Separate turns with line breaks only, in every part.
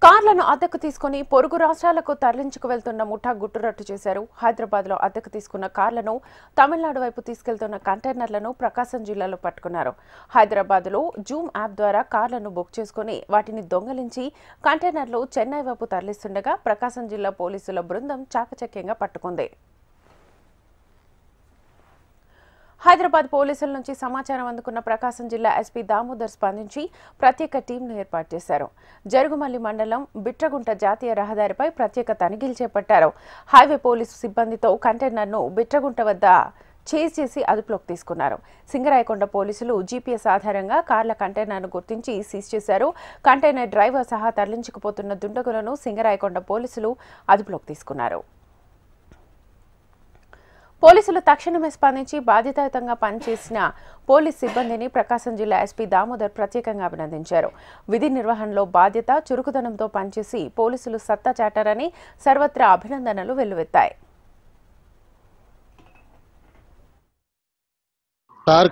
కార్లను అద్దెకు తీసుకుని పొరుగు రాష్ట్రాలకు తరలించుకు వెళ్తున్న ముఠా గుట్టురట్టు చేశారు. హైదరాబాద్లో అద్దెకు తీసుకున్న కార్లను తమిళనాడు వైపు తీసుకెళ్తున్న కంటైనర్లను ప్రకాశం జిల్లాలో పట్టుకున్నారు. హైదరాబాద్లో జూమ్ యాప్ ద్వారా కార్లను బుక్ చేసుకుని వాటిని దొంగలించి కంటైనర్లు చెన్నై వైపు తరలిస్తుండగా ప్రకాశం జిల్లా పోలీసుల బృందం చాకచక్యంగా పట్టుకుంది. హైదరాబాద్ పోలీసుల నుంచి సమాచారం అందుకున్న ప్రకాశం జిల్లా ఎస్పీ దామోదర్ స్పందించి ప్రత్యేక టీంను ఏర్పాటు చేశారు. జరుగుమల్లి మండలం బిట్రగుంట జాతీయ రహదారిపై ప్రత్యేక తనిఖీలు చేపట్టారు. హైవే పోలీసు సిబ్బందితో కంటైనర్ను బిట్రగుంట వద్ద చేజ్ చేసి అదుపులోకి తీసుకున్నారు. సింగరాయకొండ పోలీసులు జీపీఎస్ ఆధారంగా కార్ల కంటైనర్ను గుర్తించి సీజ్ చేశారు. కంటైనర్ డ్రైవర్ సహా తరలించుకుపోతున్న దుండగులను సింగరాయకొండ పోలీసులు అదుపులోకి తీసుకున్నారు. పోలీసులు తక్షణమే స్పందించి బాధ్యతాయుతంగా పనిచేసిన పోలీస్ సిబ్బందిని ప్రకాశం జిల్లా ఎస్పీ దామోదర్ ప్రత్యేకంగా అభినందించారు. విధి నిర్వహణలో బాధ్యత, చురుకుదనంతో పనిచేసి పోలీసులు సత్తా చాటారని సర్వత్రా అభినందనలు వెల్లువెత్తాయి.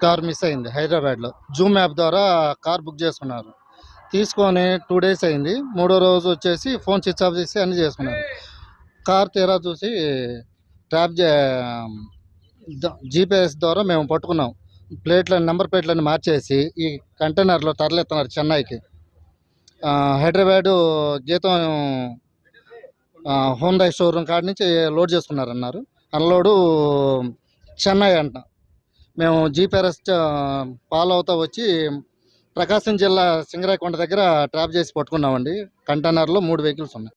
కార్ మిస్ అయింది. హైదరాబాద్లో జూమ్ యాప్ ద్వారా కార్ బుక్ చేసుకున్నారు. తీసుకొని 2 days అయింది. 3వ రోజు వచ్చేసి ఫోన్ స్విచ్ ఆఫ్ చేసి అన్నీ చేసుకున్నారు. కార్ తీరా చూసి జీపీఎస్ ద్వారా మేము పట్టుకున్నాం. నెంబర్ ప్లేట్లన్నీ మార్చేసి ఈ కంటైనర్లో తరలిస్తున్నారు చెన్నైకి. హైదరాబాదు గీతం హోండా షోరూమ్ కాడి నుంచి లోడ్ చేసుకున్నారన్నారు. అన్లోడు చెన్నై అంట. మేము జీపీఎస్ ఫాలో అవుతా వచ్చి ప్రకాశం జిల్లా సింగరాయకొండ దగ్గర ట్రాప్ చేసి పట్టుకున్నామండి. కంటైనర్లో 3 వెహికల్స్ ఉన్నాయి.